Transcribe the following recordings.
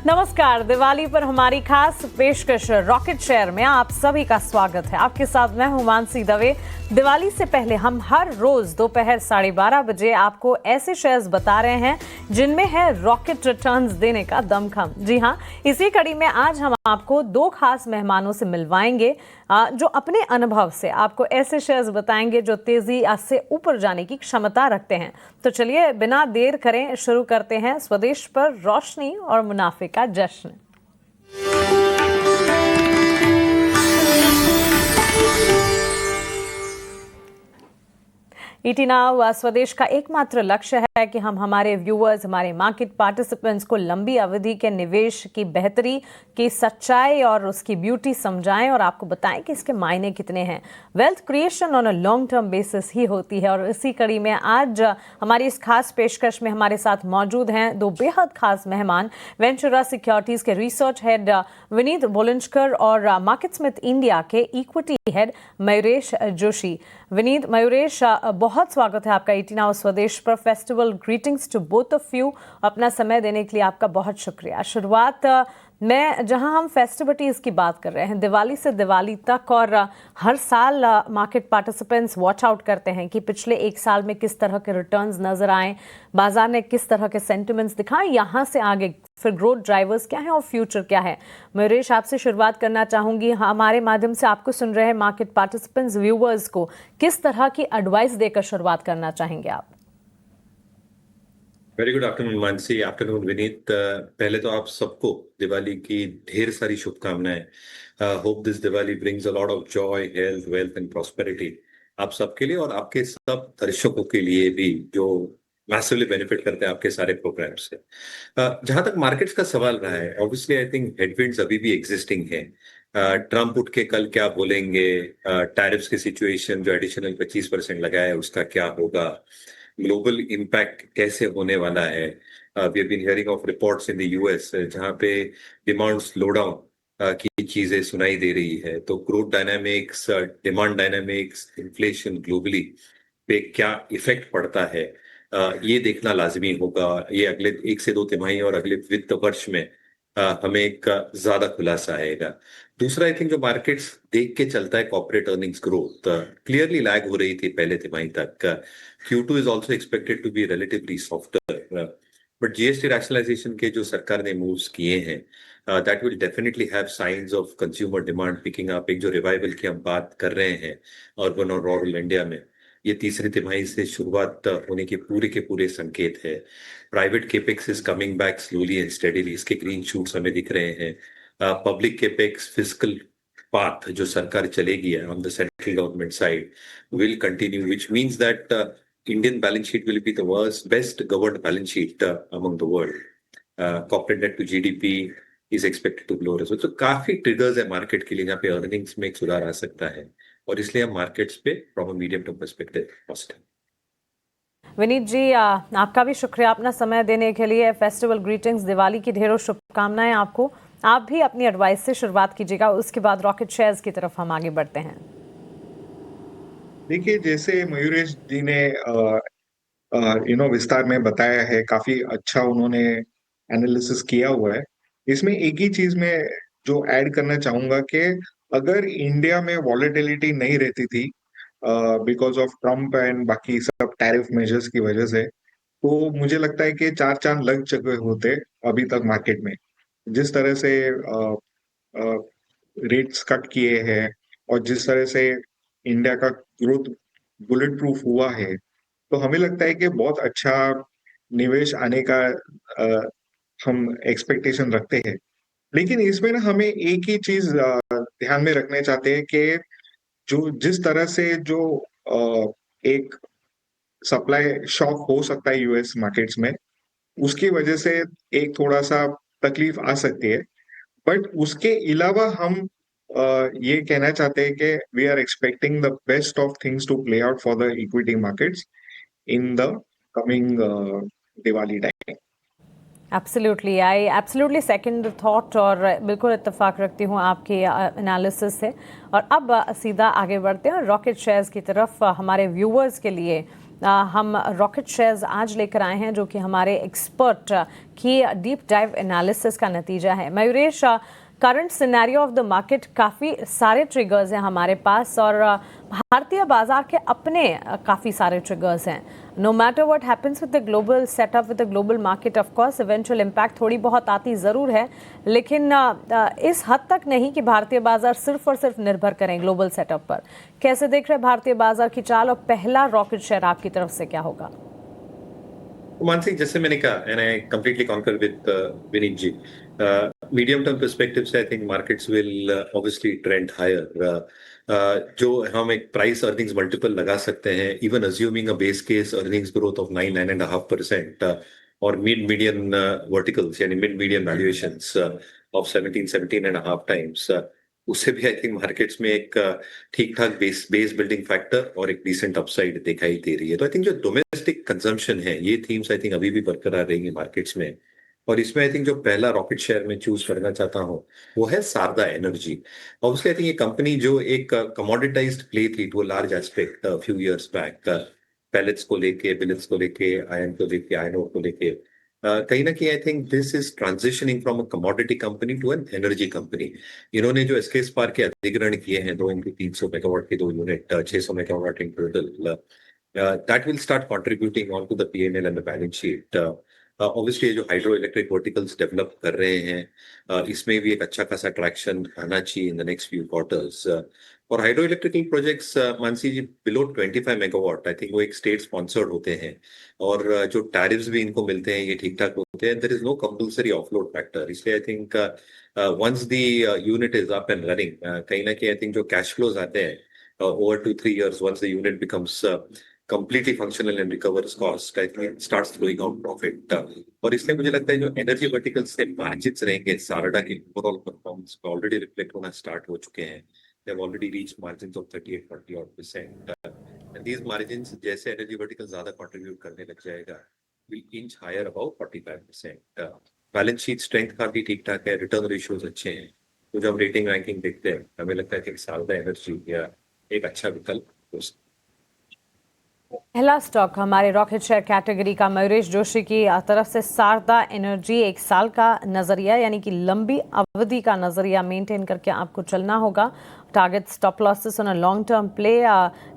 नमस्कार। दिवाली पर हमारी खास पेशकश रॉकेट शेयर में आप सभी का स्वागत है। आपके साथ मैं हूं मानसी दवे। दिवाली से पहले हम हर रोज दोपहर 12:30 बजे आपको ऐसे शेयर्स बता रहे हैं जिनमें है रॉकेट रिटर्न्स देने का दमखम। जी हां, इसी कड़ी में आज हम आपको दो खास मेहमानों से मिलवाएंगे जो अपने अनुभव से आपको ऐसे शेयर्स बताएंगे जो तेजी से ऊपर जाने की क्षमता रखते हैं। तो चलिए बिना देर करें शुरू करते हैं स्वदेश पर रोशनी और मुनाफे का जश्न। ईटी नाउ स्वदेश का एकमात्र लक्ष्य है कि हम हमारे व्यूअर्स, हमारे मार्केट पार्टिसिपेंट्स को लंबी अवधि के निवेश की बेहतरी की सच्चाई और उसकी ब्यूटी समझाएं और आपको बताएं कि इसके मायने कितने हैं। Wealth creation on a long term basis ही होती है और इसी कड़ी में आज हमारी इस खास पेशकश में हमारे साथ मौजूद हैं दो बेहद खास मेहमान। वेंचुरा सिक्योरिटीज के रिसर्च हेड विनीत बोलिंजकर और मार्केट स्मिथ इंडिया के इक्विटी हेड मयूरेश जोशी। विनीत, मयूरेश, बहुत स्वागत है आपका ईटी नाउ स्वदेश पर। Festival greetings to both of you. अपना समय देने के लिए आपका बहुत शुक्रिया। शुरुआत में जहां हम फेस्टिविटीज़ की बात कर रहे हैं, दिवाली से दिवाली तक, और हर साल मार्केट पार्टिसिपेंट्स वॉच आउट करते हैं कि पिछले एक साल में किस तरह के रिटर्न्स नजर आए, बाजार ने किस तरह के सेंटिमेंट्स दिखाए, यहाँ से आगे फिर ग्रोथ ड्राइवर्स क्या हैं और फ्यूचर क्या है। मयूरेश, आपसे शुरुआत करना चाहूंगी। हमारे माध्यम से आपको सुन रहे मार्केट पार्टिसिपेंट्स, व्यूअर्स को किस तरह की एडवाइस देकर शुरुआत करना चाहेंगे आप? Very good afternoon Mansi, afternoon Vineet. पहले तो आप सबको दिवाली की ढेर सारी शुभकामनाएं। Hope this Diwali brings a lot of Joy, health, wealth and prosperity आप सबके लिए और आपके सब दर्शकों के लिए भी जो मैसिवली बेनिफिट करते हैं आपके सारे प्रोग्राम से। जहां तक मार्केट्स का सवाल रहा है, ऑब्वियसली आई थिंक हेडविंड्स अभी भी एग्जिस्टिंग है। ट्रम्प उठ के कल क्या बोलेंगे, टैरिफ्स की सिचुएशन जो एडिशनल 25% लगाया है उसका क्या होगा, ग्लोबल इम्पैक्ट कैसे होने वाला है। We have been hearing of reports in the US जहां पे डिमांड स्लो डाउन की चीजें सुनाई दे रही है। तो growth dynamics, demand dynamics, inflation globally पे क्या इफेक्ट पड़ता है, ये देखना लाजमी होगा। ये अगले 1 से 2 तिमाही और अगले वित्त वर्ष में हमें एक ज्यादा खुलासा आएगा। दूसरा, आई थिंक जो मार्केट्स देख के चलता है, corporate earnings growth clearly lag हो रही थी पहले तिमाही तक। Q2 is also expected to be relatively softer, but GST rationalization के जो सरकार ने मूव्स किए हैं, that will definitely have signs of consumer demand picking up। एक जो रिवाइवल की हम बात कर रहे हैं अर्बन और रूरल इंडिया में, ये तीसरी तिमाही से शुरुआत होने के पूरे संकेत है। Private capex is coming back slowly and steadily, इसके ग्रीन शूट्स हमें दिख रहे हैं। पब्लिक केपेक्स फिस्कल पाथ जो सरकार चलेगी on the central government side will continue, which means that Indian balance sheet will be the best governed balance sheet among the world. Corporate debt to GDP is expected to grow as well. तो काफी triggers है market के लिए जहाँ पे earnings में एक सुधार आ सकता है और इसलिए हम मार्केट्स पे from a medium term perspective positive. Vineet ji, आपका भी शुक्रिया अपना समय देने के लिए। फेस्टिवल ग्रीटिंग्स, दिवाली की ढेरों शुभकामनाएं आपको। आप भी अपनी एडवाइस से शुरुआत कीजिएगा, उसके बाद रॉकेट शेयर्स की तरफ हम आगे बढ़ते हैं। देखिए, जैसे मयूरेश जी ने विस्तार में बताया है, काफी अच्छा उन्होंने एनालिसिस किया हुआ है। इसमें एक ही चीज में जो ऐड करना चाहूंगा कि अगर इंडिया में वॉलेटिलिटी नहीं रहती थी बिकॉज ऑफ ट्रम्प एंड बाकी सब टैरिफ मेजर्स की वजह से, तो मुझे लगता है कि चार चांद लग चुके होते अभी तक मार्केट में। जिस तरह से रेट्स कट किए हैं और जिस तरह से इंडिया का ग्रोथ बुलेट प्रूफ हुआ है, तो हमें लगता है कि बहुत अच्छा निवेश आने का हम एक्सपेक्टेशन रखते हैं। लेकिन इसमें ना हमें एक ही चीज ध्यान में रखना चाहते हैं कि जो जिस तरह से जो एक सप्लाई शॉक हो सकता है यूएस मार्केट्स में, उसकी वजह से एक थोड़ा सा तकलीफ आ सकती है। बट उसके अलावा हम ये कहना चाहते हैं कि we are expecting the best of things to play out for the equity markets in the coming Diwali time. Absolutely, I absolutely second thought और बिल्कुल इत्तेफाक रखती हूँ आपके एनालिसिस से। और अब सीधा आगे बढ़ते हैं रॉकेट शेयर्स की तरफ। हमारे व्यूअर्स के लिए हम रॉकेट शेयर्स आज लेकर आए हैं जो कि हमारे एक्सपर्ट की डीप डाइव एनालिसिस का नतीजा है। Mayuresh, current scenario of the market, काफ़ी सारे ट्रिगर्स हैं हमारे पास और भारतीय बाजार के अपने काफ़ी सारे ट्रिगर्स हैं। No matter what happens with the global setup, with the global market, of course eventual impact थोड़ी बहुत आती ज़रूर है, लेकिन इस हद तक नहीं कि भारतीय बाजार सिर्फ और सिर्फ निर्भर करें ग्लोबल सेटअप पर। कैसे देख रहे हैं भारतीय बाजार की चाल और पहला रॉकेट शेयर आपकी तरफ से क्या होगा? मानसी, जैसे मैंने कहा, and I completely concur with Vineet ji, medium term perspective से I think markets will obviously trend higher. जो हम एक प्राइस अर्निंग्स मल्टीपल लगा सकते हैं, even assuming a base case earnings growth of 9.5% और मिड मीडियन वर्टिकल्स यानी mid median valuations of 17.5 times, उससे भी आई थिंक मार्केट्स में एक ठीक ठाक बेस बिल्डिंग फैक्टर और एक डिसेंट अपसाइड दिखाई दे रही है। तो आई थिंक जो डोमेस्टिक कंजम्पशन है, ये थीम्स आई थिंक अभी भी बरकरार रहेंगी मार्केट्स में। और इसमें आई थिंक जो पहला रॉकेट शेयर में चूज करना चाहता हूँ वो है Sharda energy. Obviously I think ये कंपनी जो एक कमोडिटाइज्ड प्ले थी to a large aspect few years back, pellets को लेके, बिलेट्स को लेके, आयन को लेके, आयन ओर को लेके, कहीं ना कहीं I think this is transitioning from a commodity company to an energy company. इन्होंने जो एसके स्पार्क के अधिग्रहण किए हैं, 300 मेगावाट के 2 unit, 600 megawatt in total, that will start contributing onto the P&L and the balance sheet. Obviously जो hydro electric verticals develop कर रहे हैं, इसमें भी एक अच्छा खासा ट्रैक्शन आना चाहिए in the next few quarters. और hydro electrical projects, Mansi ji, below 25 megawatt I think वो एक स्टेट स्पॉन्सर्ड होते हैं और जो टैरिफ्स भी इनको मिलते हैं ये ठीक ठाक होते हैं। There is no compulsory offload factor, इसलिए I think once the unit is up and running, कहीं ना कहीं आई थिंक जो कैश फ्लोज आते हैं over 2-3 years, once the unit becomes completely functional and recovers cost, I think it starts flowing out profit. और इसलिए मुझे लगता है जो एनर्जी वर्टिकल्स से मार्जिन्स रहेंगे, सारडा के ओवरऑल परफॉर्मेंस को ऑलरेडी रिफ्लेक्ट होना स्टार्ट हो चुके हैं। They have already reached margins of 38-40%. And these margins, जैसे एनर्जी वर्टिकल ज्यादा कंट्रीब्यूट करने लग जाएगा, will inch higher above 45%. Balance sheet strength काफी ठीक ठाक है, रिटर्न रेशियोज अच्छे हैं। तो जब रेटिंग रैंकिंग देखते हैं, हमें लगता है कि सारदा एनर्जी या एक अच्छा विकल्प हो सकता है। पहला स्टॉक हमारे रॉकेट शेयर कैटेगरी का मयूरेश जोशी की तरफ से शारदा एनर्जी, 1 साल का नजरिया यानी कि लंबी अवधि का नजरिया मेंटेन करके आपको चलना होगा। Target stop losses on a long term play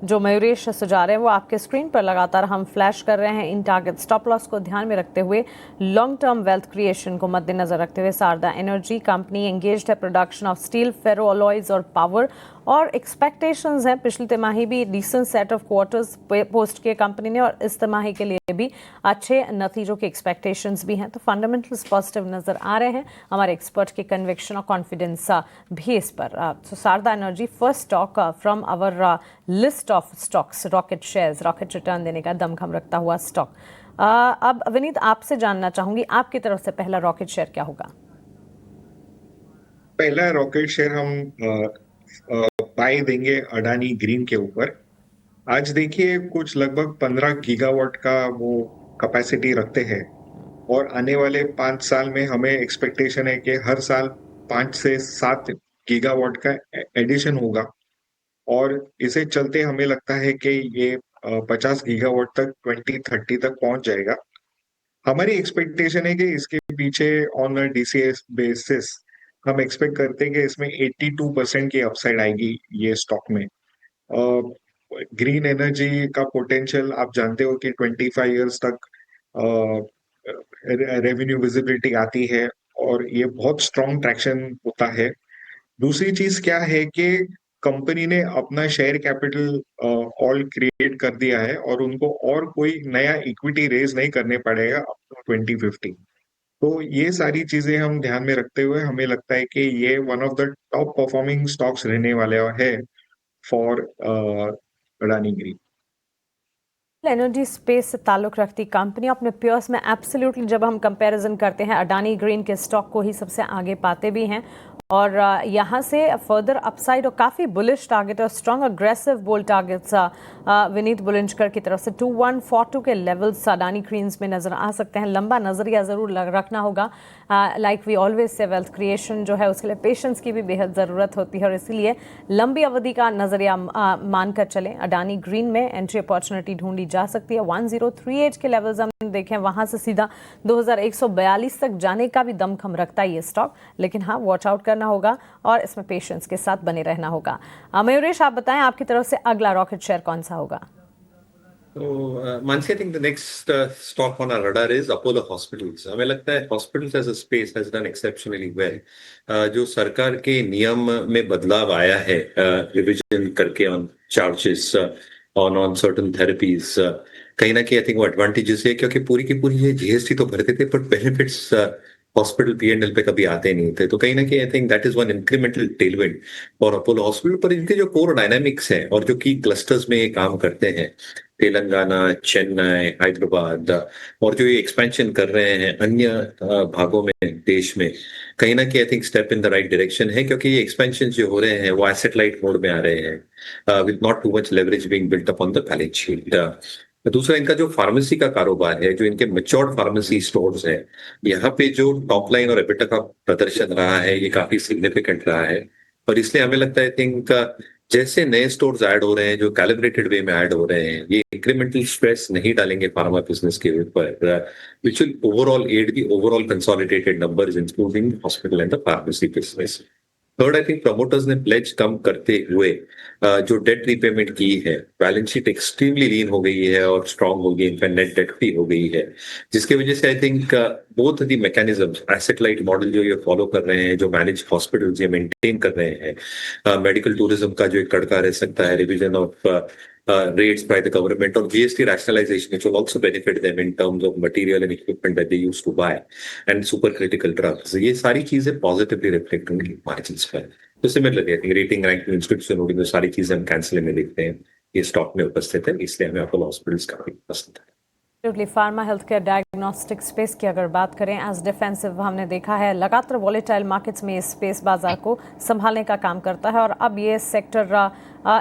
जो मयूरेश सुझा रहे हैं वो आपके स्क्रीन पर लगातार हम फ्लैश कर रहे हैं। इन टारगेट स्टॉप लॉस को ध्यान में रखते हुए, लॉन्ग टर्म वेल्थ क्रिएशन को मद्देनजर रखते हुए शारदा एनर्जी कंपनी एंगेज्ड है production of steel, ferro alloys और पावर, और एक्सपेक्टेशंस हैं पिछली तिमाही भी decent set of quarters post किए कंपनी ने और इस तिमाही के लिए भी अच्छे नतीजों के एक्सपेक्टेशंस भी हैं। तो फंडामेंटल्स पॉजिटिव नजर आ रहे हैं, हमारे एक्सपर्ट के कन्विक्शन और कॉन्फिडेंस भी इस पर। तो Sharda energy first stock from our list of stocks, rocket shares, rocket return देने का दमखम रखता हुआ स्टॉक। अब विनीत, आपसे जानना चाहूंगी आपकी तरफ से पहला रॉकेट शेयर क्या होगा? पहला रॉकेट शेयर हम बाय देंगे अडानी ग्रीन के ऊपर। आज देखिए कुछ लगभग 15 गीगावाट का वो कैपेसिटी रखते हैं और आने वाले 5 साल में हमें एक्सपेक्टेशन है कि हर साल 5 से 7 गीगावाट का एडिशन होगा और इसे चलते हमें लगता है कि ये 50 गीगावाट तक 2030 तक पहुंच जाएगा। हमारी एक्सपेक्टेशन है कि इसके पीछे ऑन अ डीसीएस बेसिस हम एक्सपेक्ट करते हैं कि इसमें 82% की अपसाइड आएगी ये स्टॉक में। ग्रीन एनर्जी का पोटेंशियल आप जानते हो कि 25 इयर्स तक रेवेन्यू विजिबिलिटी आती है और ये बहुत स्ट्रॉन्ग ट्रैक्शन होता है। दूसरी चीज क्या है कि कंपनी ने अपना शेयर कैपिटल ऑल क्रिएट कर दिया है और उनको और कोई नया इक्विटी रेज नहीं करने पड़ेगा अप टू 2050। तो ये सारी चीजें हम ध्यान में रखते हुए हमें लगता है कि ये one of the top performing stocks रहने वाले है for Adani green. Energy space से ताल्लुक रखती कंपनी अपने पेयर्स में एब्सोल्युटली जब हम कंपैरिजन करते हैं अडानी ग्रीन के स्टॉक को ही सबसे आगे पाते भी हैं और यहाँ से फर्दर अपसाइड और काफ़ी बुलिश टारगेट और strong aggressive bold targets Vineet Bulandshakar की तरफ से 2142 के लेवल्स अडानी ग्रीन्स में नजर आ सकते हैं। लंबा नजरिया ज़रूर रखना होगा। Like we always say wealth creation जो है उसके लिए पेशेंस की भी बेहद ज़रूरत होती है और इसीलिए लंबी अवधि का नज़रिया मानकर चलें। अडानी ग्रीन में एंट्री अपॉर्चुनिटी ढूंढी जा सकती है। 1038 के लेवल्स हम देखें, वहां से सीधा 2142 तक जाने का भी दमखम रखता है ये स्टॉक, लेकिन हाँ वॉच आउट करना होगा और इसमें पेशेंस के साथ बने रहना होगा। मयूरेश, आप बताएं आपकी तरफ से अगला रॉकेट शेयर कौन सा होगा? तो Mansi, I think the next stock on our radar is Apollo hospitals. हमें लगता है hospitals as a space has done exceptionally well. जो सरकार के नियम में बदलाव आया है, रिविजन करके on charges on certain therapies, कहीं ना कहीं आई थिंक वो एडवांटेजेस है, क्योंकि पूरी की पूरी ये जीएसटी तो भरते थे बट बेनिफिट्स हॉस्पिटल पीएनएल पे कभी आते नहीं थे। तो कहीं ना कहीं I think that is one incremental Tailwind for Apollo hospital. पर इनके जो कोर डायनामिक्स हैं और जो की क्लस्टर्स में ये काम करते हैं, तेलंगाना, चेन्नई, हैदराबाद, और जो ये एक्सपेंशन कर रहे हैं अन्य भागों में देश में, कहीं ना कहीं I think step in the right direction है, क्योंकि ये एक्सपेंशन जो हो रहे हैं वो एसेट लाइट मोड में आ रहे हैं, with not too much leverage being built up on the balance sheet. दूसरा, इनका जो फार्मेसी का कारोबार है, जो इनके मैच्योर्ड फार्मेसी स्टोर्स है, यहाँ पे जो टॉप लाइन और एबिटा का प्रदर्शन रहा है ये काफी सिग्निफिकेंट रहा है। और इसलिए हमें लगता है आई थिंक जैसे नए स्टोर्स ऐड हो रहे हैं, जो कैलिब्रेटेड वे में ऐड हो रहे हैं, ये इंक्रीमेंटल स्ट्रेस नहीं डालेंगे फार्मा बिजनेस के ऊपर, which will overall add the overall consolidated numbers including hospital and the pharmacy business. Third, I think promoters ने प्लेज कम करते हुए जो डेट रीपेमेंट की है, बैलेंस शीट एक्सट्रीमली लीन हो गई है और स्ट्रांग हो गई, इनफैक्ट नेट डेट फ्री हो गई है, जिसकी वजह से I think both the mechanisms, asset light model जो ये फॉलो कर रहे हैं, जो मैनेज हॉस्पिटल्स ये मेंटेन कर रहे हैं, मेडिकल टूरिज्म का जो एक कड़का रह सकता है, revision of rates by the government, or GST rationalization, which will also benefit them in terms of material and equipment that they used to buy, and supercritical drugs. ये सारी चीजें पॉजिटिवली रिफ्लेक्ट होंगी मार्जिन्स पर। तो similarly I think rating, ranking, institution holding, सारी चीजें हम cancel में देखते हैं, ये स्टॉक में उपस्थित है, इसलिए हमें अपोलो हॉस्पिटल्स काफी पसंद है। Pharma health care diagnostic space की अगर बात करें, एज डिफेंसिव हमने देखा है लगातार वॉलेटाइल मार्केट्स में ये स्पेस बाजार को संभालने का काम करता है और अब ये सेक्टर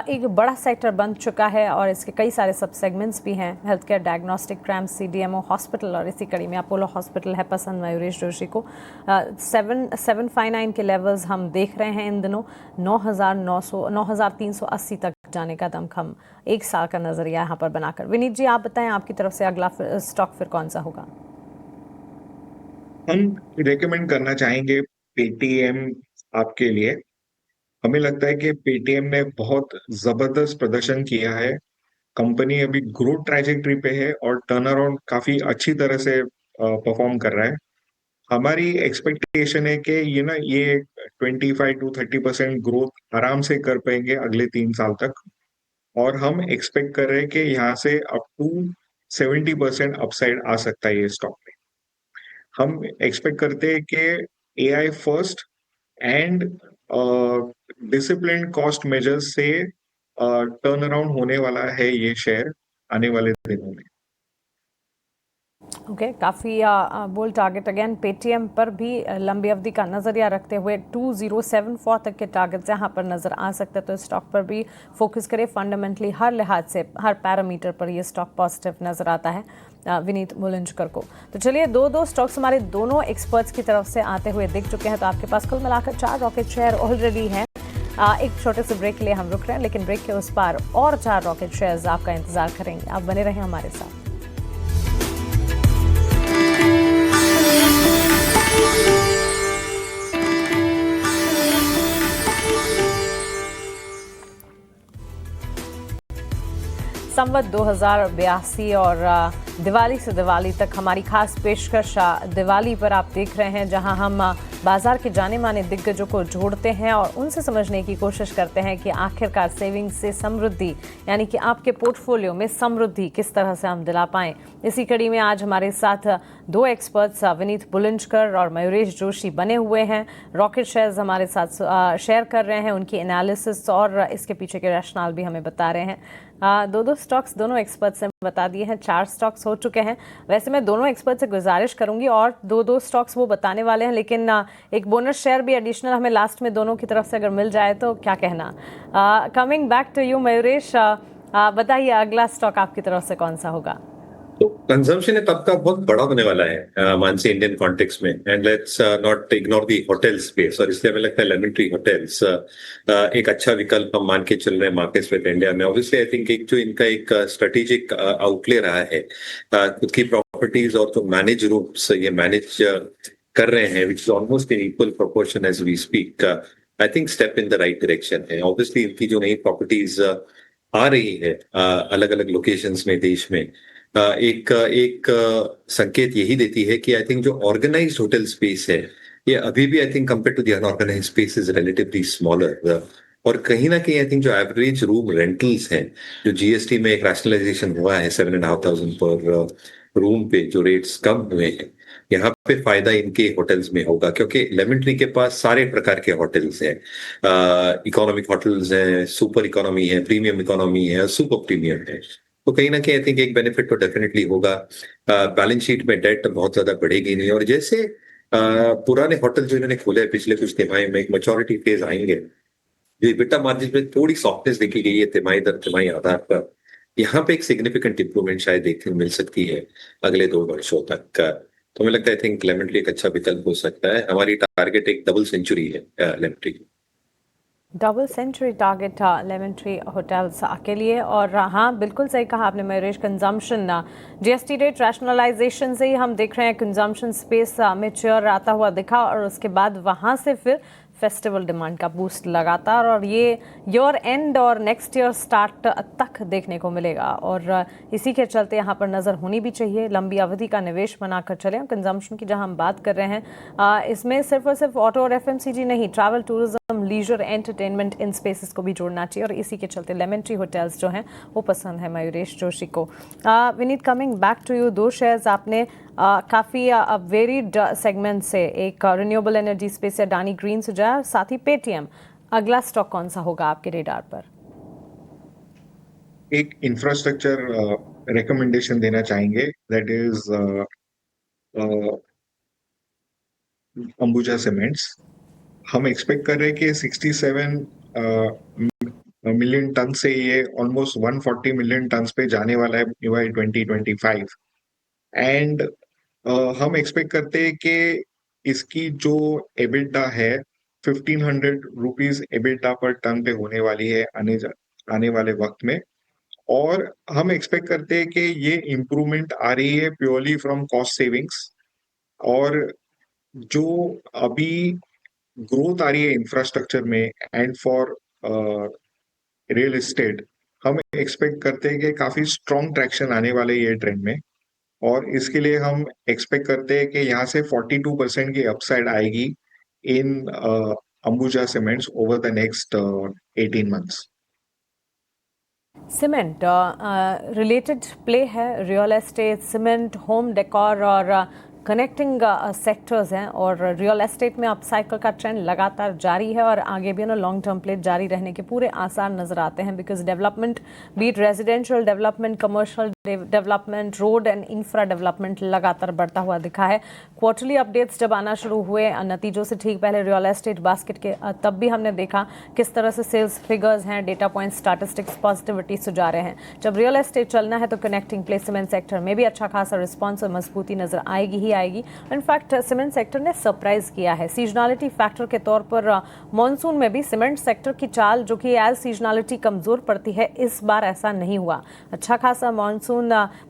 एक बड़ा सेक्टर बन चुका है और इसके कई सारे सब सेगमेंट्स भी हैं, health care, diagnostic, cramps, CDMO, hospital, और इसी कड़ी में अपोलो हॉस्पिटल है पसंद मयूरेश जोशी को। 759 के लेवल्स हम देख रहे हैं इन दिनों, 9,380 तक जाने का दमखम एक साल का नजरिया यहाँ पर बनाकर। विनीत जी, आप बताएं आपकी तरफ से अगला स्टॉक फिर कौन सा होगा? हम रेकमेंड करना चाहेंगे पेटीएम आपके लिए। हमें लगता है कि पेटीएम ने बहुत जबरदस्त प्रदर्शन किया है। कंपनी अभी ग्रोथ ट्रैजेक्टरी पे है और टर्न अराउंड काफी अच्छी तरह से परफॉर्म कर रहा है। हमारी एक्सपेक्टेशन है कि ये 25 to 30% ग्रोथ आराम से कर पाएंगे अगले 3 साल तक, और हम एक्सपेक्ट कर रहे हैं कि यहाँ से अप टू 70% अपसाइड आ सकता है ये स्टॉक में। हम एक्सपेक्ट करते हैं कि AI first and discipline cost measures से टर्न अराउंड होने वाला है ये शेयर आने वाले दिनों में। ओके, काफ़ी बोल्ड टारगेट। अगेन पेटीएम पर भी लंबी अवधि का नज़रिया रखते हुए 2074 तक के टारगेट्स यहाँ पर नज़र आ सकते हैं, तो स्टॉक पर भी फोकस करें। फंडामेंटली हर लिहाज से, हर पैरामीटर पर ये स्टॉक पॉजिटिव नज़र आता है विनीत बुलंजकर को। तो चलिए, दो स्टॉक्स हमारे दोनों एक्सपर्ट्स की तरफ से आते हुए दिख चुके हैं, तो आपके पास कुल मिलाकर 4 रॉकेट शेयर ऑलरेडी हैं। एक छोटे से ब्रेक के लिए हम रुक रहे हैं, लेकिन ब्रेक के उस पार और 4 रॉकेट शेयर्स आपका इंतजार करेंगे। आप बने रहें हमारे साथ। संवत 2082 और दिवाली से दिवाली तक हमारी खास पेशकश दिवाली पर आप देख रहे हैं, जहां हम बाजार के जाने माने दिग्गजों को जोड़ते हैं और उनसे समझने की कोशिश करते हैं कि आखिरकार सेविंग से समृद्धि, यानी कि आपके पोर्टफोलियो में समृद्धि किस तरह से हम दिला पाएं। इसी कड़ी में आज हमारे साथ 2 एक्सपर्ट्स विनीत बुलंजकर और मयूरेश जोशी बने हुए हैं। रॉकेट शेयर्स हमारे साथ शेयर कर रहे हैं, उनकी एनालिसिस और इसके पीछे के रैशनल भी हमें बता रहे हैं। 2 स्टॉक्स दोनों एक्सपर्ट्स ने बता दिए हैं, 4 स्टॉक्स हो चुके हैं। वैसे मैं दोनों एक्सपर्ट से गुजारिश करूंगी और 2 स्टॉक्स वो बताने वाले हैं, लेकिन एक बोनस शेयर भी एडिशनल हमें लास्ट में दोनों की तरफ से अगर मिल जाए तो क्या कहना। Coming back to you Mayuresh, बताइए अगला स्टॉक आपकी तरफ से कौन सा होगा? तो कंजम्पशन तब का बहुत बड़ा होने वाला है मानसी इंडियन कॉन्टेक्स्ट में, and let's not ignore the hotel space, और इसलिए हमें लगता है लेमन ट्री होटल्स एक अच्छा विकल्प हम मान के चल रहे हैं मार्केट्स विद इंडिया में। ऑब्वियसली आई थिंक एक जो इनका एक स्ट्रेटेजिक आउटले रहा है, खुद की प्रॉपर्टीज और जो मैनेज रूम्स ये मैनेज कर रहे हैं, which is almost in equal proportion as we speak, I think step in the right direction है। ऑब्वियसली इनकी जो नई प्रॉपर्टीज आ रही है अलग अलग लोकेशंस में देश में, एक एक संकेत यही देती है कि आई थिंक जो ऑर्गेनाइज्ड होटल स्पेस है ये अभी भी I think compare to the unorganised space is relatively smaller, और कहीं ना कहीं आई थिंक जो एवरेज रूम रेंटल्स हैं, जो जीएसटी में एक रैशनलाइजेशन हुआ है 7,500 पर रूम पे जो रेट्स कम हुए हैं, यहाँ पे फायदा इनके होटल्स में होगा, क्योंकि लेमन ट्री के पास सारे प्रकार के होटल्स हैं। इकोनॉमिक होटल्स हैं, सुपर इकोनॉमी है, प्रीमियम इकोनॉमी है, सुपर प्रीमियम है। तो कहीं ना कहीं आई थिंक एक बेनिफिट तो डेफिनेटली होगा। बैलेंस शीट में डेट बहुत ज्यादा बढ़ेगी नहीं, और जैसे पुराने होटल जो इन्होंने खोले हैं पिछले कुछ तिमाही में, एक मैच्योरिटी फेज आएंगे, जो EBITDA मार्जिन में थोड़ी सॉफ्टनेस देखी गई है तिमाही दर तिमाही आधार पर, यहाँ पे एक सिग्निफिकेंट इंप्रूवमेंट शायद देखने को मिल सकती है अगले 2 वर्षों तक। तो मुझे लगता है आई थिंक लेमन ट्री एक अच्छा विकल्प हो सकता है। हमारी टारगेट एक डबल सेंचुरी है लेमन ट्री की। Double century target Lemon Tree hotels के लिए। और हाँ, बिल्कुल सही कहा आपने Mayuresh, consumption GST rate rationalisation से ही हम देख रहे हैं कंजम्पशन स्पेस मैच्योर आता हुआ दिखा, और उसके बाद वहाँ से फिर फेस्टिवल डिमांड का बूस्ट लगातार, और ये ईयर एंड और नेक्स्ट ईयर स्टार्ट तक देखने को मिलेगा। और इसी के चलते यहाँ पर नज़र होनी भी चाहिए, लंबी अवधि का निवेश बनाकर चलें। कंजम्पशन की जहाँ हम बात कर रहे हैं, इसमें सिर्फ और सिर्फ ऑटो और एफएमसीजी नहीं, ट्रैवल, टूरिज्म, लीजर, एंटरटेनमेंट, इन स्पेसेस को भी जोड़ना चाहिए, और इसी के चलते लेमन ट्री होटल्स जो हैं वो पसंद है मयूरेश जोशी को। Vineet, coming back to you, 2 shares आपने काफ़ी वेरिड सेगमेंट से, एक रिन्यूएबल एनर्जी स्पेस से अडानी ग्रीन से जाए, और साथ ही पेटीएम, अगला स्टॉक कौन सा होगा आपके रेडार पर? एक इंफ्रास्ट्रक्चर रिकमेंडेशन देना चाहेंगे, दैट इज अंबुजा सीमेंट्स। हम एक्सपेक्ट कर रहे हैं कि 67 मिलियन टन से ये ऑलमोस्ट 140 मिलियन टन पे जाने वाला है बाय 2025। एंड हम एक्सपेक्ट करते हैं कि इसकी जो एबिटा है 1500 रुपीज एबिटा पर टन पे होने वाली है आने वाले वक्त में। और हम एक्सपेक्ट करते हैं कि ये इम्प्रूवमेंट आ रही है प्योरली फ्रॉम कॉस्ट सेविंग्स, और जो अभी ग्रोथ आ रही है इंफ्रास्ट्रक्चर में एंड फॉर रियल एस्टेट, हम एक्सपेक्ट करते हैं कि काफी स्ट्रॉन्ग ट्रैक्शन आने वाले ये ट्रेंड में। और इसके लिए हम एक्सपेक्ट करते हैं कि यहाँ से 42% की अपसाइड आएगी in Ambuja Cements over the next 18 months. Cement related play है, real estate, cement, home decor और कनेक्टिंग सेक्टर्स हैं, और रियल एस्टेट में अपसाइकिल का ट्रेंड लगातार जारी है, और आगे भी ना लॉन्ग टर्म प्ले जारी रहने के पूरे आसार नजर आते हैं, because development, be it residential development, commercial development, road and infra development लगातार बढ़ता हुआ दिखा है। क्वार्टरली अपडेट्स जब आना शुरू हुए नतीजों से ठीक पहले रियल एस्टेट बास्केट के, तब भी हमने देखा किस तरह से सेल्स फिगर्स हैं, डेटा पॉइंट, स्टैटिस्टिक्स पॉजिटिविटी सुझा रहे हैं। जब रियल एस्टेट चलना है तो कनेक्टिंग प्ले सीमेंट सेक्टर में भी अच्छा खासा रिस्पॉन्स और मजबूती नजर आएगी ही आएगी। इनफैक्ट सीमेंट सेक्टर ने सरप्राइज किया है सीजनलिटी फैक्टर के तौर पर। मॉनसून में भी सीमेंट सेक्टर की चाल, जो कि एज सीजनलिटी कमजोर पड़ती है, इस बार ऐसा नहीं हुआ। अच्छा खासा मॉनसून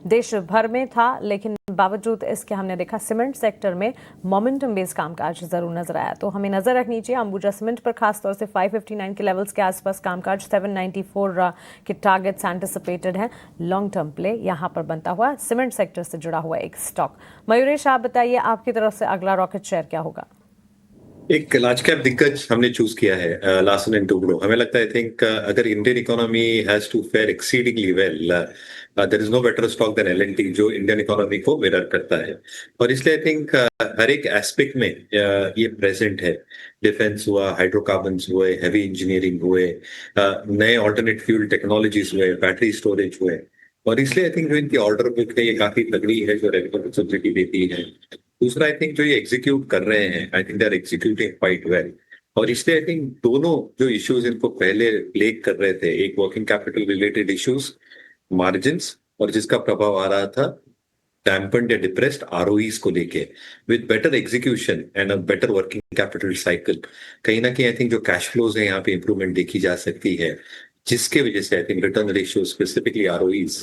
देश भर में था, लेकिन बावजूद इसके हमने देखा सीमेंट सेक्टर में मोमेंटम बेस्ड कामकाज जरूर नजर आया। तो हमें नजर रखनी चाहिए अंबुजा सीमेंट पर, खासतौर से 559 के लेवल्स के आसपास कामकाज, 794 के टारगेट्स एंटिसिपेटेड हैं। लॉन्ग टर्म प्ले यहां पर बनता हुआ सीमेंट सेक्टर से जुड़ा हुआ एक स्टॉक। मयूरेश, आप बताइए आपकी तरफ से अगला रॉकेट शेयर क्या होगा? एक लार्ज कैप दिग्गज हमने चूज किया है, लार्सन एंड टुब्रो। हमें लगता है आई थिंक अगर Indian economy has to fare exceedingly well, there is no better stock than L&T, जो इंडियन इकोनॉमी को मिरर करता है। और इसलिए आई थिंक हर एक एस्पेक्ट में ये प्रेजेंट है। डिफेंस हुआ, हाइड्रोकार्बन्स हुए, हैवी इंजीनियरिंग हुए, नए ऑल्टरनेट फ्यूल टेक्नोलॉजीज हुए, बैटरी स्टोरेज हुए। और इसलिए आई थिंक जो इनकी ऑर्डर बुक है ये काफी तगड़ी है, जो रेगुलर विजिबिलिटी देती है। दूसरा, आई थिंक जो ये एग्जीक्यूट कर रहे हैं, I think they are executing quite well. और इसलिए आई थिंक दोनों जो इश्यूज इनको पहले प्लेग कर रहे थे, एक working capital related issues, margins, और जिसका प्रभाव आ रहा था डैम्पन्ड या डिप्रेस्ड आरओईज को लेके with better execution and a better working capital cycle, कहीं ना कहीं आई थिंक जो कैश फ्लोज है यहाँ पे इंप्रूवमेंट देखी जा सकती है, जिसके वजह से I think return ratio specifically ROEs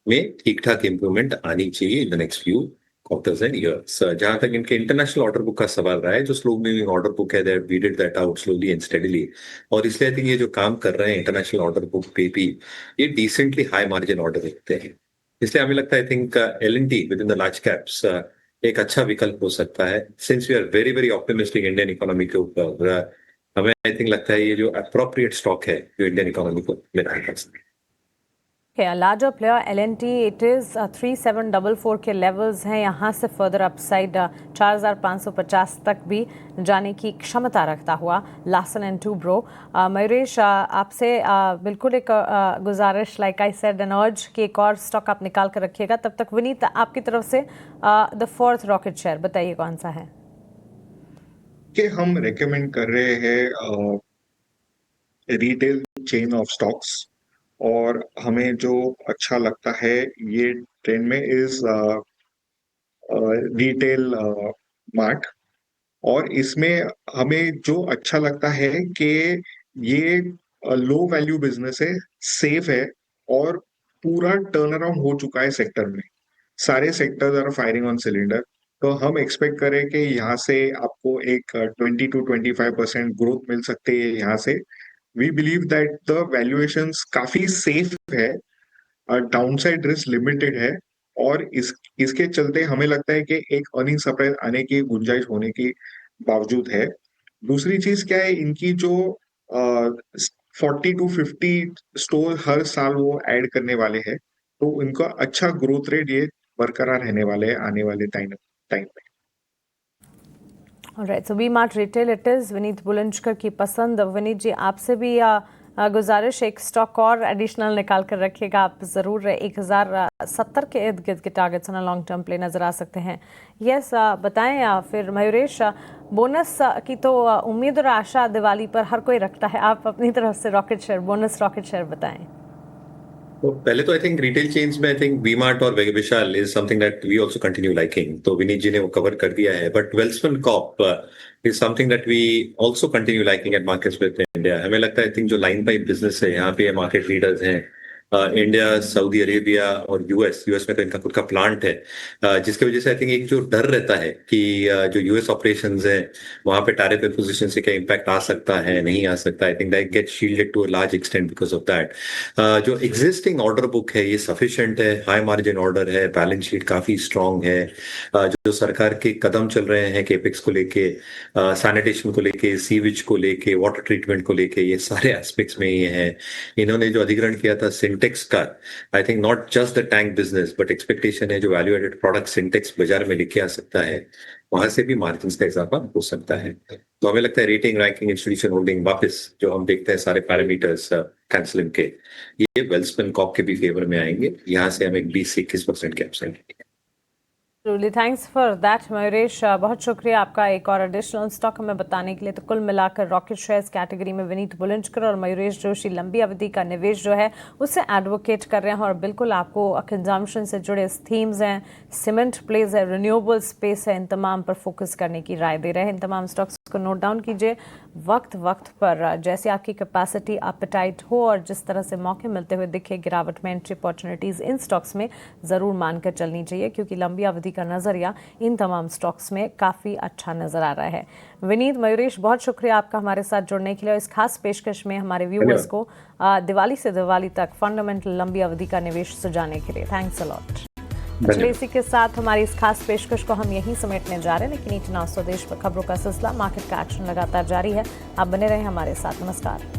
में ठीक ठाक इंप्रूवमेंट आनी चाहिए in the next few quarters and years. जहां तक इनके इंटरनेशनल ऑर्डर बुक का सवाल रहा है, जो स्लो मूविंग ऑर्डर बुक है, that we did that out slowly and steadily, और इसलिए आई थिंक ये जो काम कर रहे हैं इंटरनेशनल ऑर्डर बुक पे भी ये डिसेंटली हाई मार्जिन ऑर्डर रखते हैं। इसलिए हमें लगता है I think L&T within the large caps एक अच्छा विकल्प हो सकता है। Since we are very very optimistic Indian economy के ऊपर, हमें आई थिंक लगता है ये जो अप्रोप्रिएट स्टॉक है जो इंडियन इकोनॉमी को मिला है। Okay, a larger player L&T, it is 3744 के लेवल्स हैं, यहाँ से फर्दर अपसाइड 4550 तक भी जाने की क्षमता रखता हुआ लार्सन एंड टूब्रो। मयूरेश, आपसे बिल्कुल एक गुजारिश, लाइक आई सेड एन अर्ज कि एक और स्टॉक आप निकाल कर रखिएगा। तब तक विनीत आपकी तरफ से द फोर्थ रॉकेट शेयर बताइए कौन सा है? कि हम रेकमेंड कर रहे हैं रिटेल चेन ऑफ स्टॉक्स, और हमें जो अच्छा लगता है ये ट्रेंड में इज रिटेल मार्ट। और इसमें हमें जो अच्छा लगता है कि ये लो वैल्यू बिजनेस है, सेफ है, और पूरा टर्न अराउंड हो चुका है सेक्टर में। सारे sectors are firing on cylinder. तो हम एक्सपेक्ट करें कि यहाँ से आपको एक 20 to 25% ग्रोथ मिल सकती है यहाँ से। We believe that the valuations काफी सेफ है, डाउनसाइड रिस्क लिमिटेड है, और इसके चलते हमें लगता है कि एक अर्निंग सरप्राइज आने की गुंजाइश होने की बावजूद है। दूसरी चीज क्या है, इनकी जो 40 to 50 स्टोर हर साल वो ऐड करने वाले हैं, तो इनका अच्छा ग्रोथ रेट ये बरकरार रहने वाले हैं आने वाले टाइम में। Alright, so V Mart Retail it is. Vineet Bulandshakar की पसंद। विनीत जी, आपसे भी गुजारिश, एक स्टॉक और एडिशनल निकाल कर रखिएगा आप ज़रूर। 1070 के इर्द गिर्द के targets on long term play नज़र आ सकते हैं। यस, बताएं फिर मयूरेश, बोनस की तो उम्मीद और आशा दिवाली पर हर कोई रखता है, आप अपनी तरफ से rocket share, bonus rocket share बताएं। तो पहले तो आई थिंक रिटेल चेन्स में आई थिंक वी-मार्ट और Vishal is something that we also continue liking, तो विनीत जी ने वो कवर कर दिया है। But Welspun Corp is something that we also continue liking at markets with India. हमें लगता है आई थिंक जो लाइन पाइप बिजनेस है यहाँ पे मार्केट लीडर्स हैं, इंडिया, सऊदी अरेबिया और यूएस में तो इनका खुद का प्लांट है, जिसकी वजह से आई थिंक एक जो डर रहता है कि जो यूएस ऑपरेशंस है वहां पे टैरिफ इंपोजिशन से क्या इम्पैक्ट आ सकता है, नहीं आ सकता, I think that get shielded to a large extent because of that. जो एग्जिस्टिंग ऑर्डर बुक है ये सफिशिएंट है, हाई मार्जिन ऑर्डर है, बैलेंस शीट काफी स्ट्रांग है। जो सरकार के कदम चल रहे हैं केपेक्स को लेके, सैनिटेशन को लेके, सीवेज को लेके, वाटर ट्रीटमेंट को लेके, ये सारे एस्पेक्ट्स में ये है। इन्होंने जो अधिग्रहण किया था सिंटेक्स का, I think not just the tank business but expectation है जो वैल्यू एडेड प्रोडक्ट सिंटेक्स बाजार में लेके आ सकता है, वहां से भी मार्जिन का इजाफा हो सकता है। तो हमें लगता है रेटिंग, रैंकिंग, इंस्टीट्यूशन होल्डिंग, वापस जो हम देखते हैं सारे पैरामीटर्स कैंसलिंग के, ये वेल्सपन कॉर्प के भी फेवर में आएंगे। यहाँ से हम एक 20 से 21% के अपसाइड लेंगे। थैंक्स फॉर दैट मयूरेश, बहुत शुक्रिया आपका एक और एडिशनल स्टॉक हमें बताने के लिए। तो कुल मिलाकर रॉकेट शेयर्स कैटेगरी में विनीत बुलंदशकर और मयूरेश जोशी लंबी अवधि का निवेश जो है उससे एडवोकेट कर रहे हैं, और बिल्कुल आपको कंजम्पशन से जुड़े थीम्स हैं, सीमेंट प्लेज है, रिन्यूएबल स्पेस है, इन तमाम पर फोकस करने की राय दे रहे हैं। इन तमाम स्टॉक्स को नोट डाउन कीजिए, वक्त पर जैसे आपकी कैपेसिटी, एपेटाइट हो और जिस तरह से मौके मिलते हुए दिखे गिरावट में एंट्री अपॉर्चुनिटीज़ इन स्टॉक्स में ज़रूर मानकर चलनी चाहिए, क्योंकि लंबी अवधि का नज़रिया इन तमाम स्टॉक्स में काफ़ी अच्छा नज़र आ रहा है। विनीत, मयूरेश, बहुत शुक्रिया आपका हमारे साथ जुड़ने के लिए। इस खास पेशकश में हमारे व्यूअर्स को दिवाली से दिवाली तक फंडामेंटल लंबी अवधि का निवेश सुझाने के लिए थैंक्स अ लॉट। चलिए, इसी के साथ हमारी इस खास पेशकश को हम यहीं समेटने जा रहे हैं, लेकिन इतना स्वदेश पर खबरों का सिलसिला, मार्केट का एक्शन लगातार जारी है। आप बने रहें हमारे साथ। नमस्कार।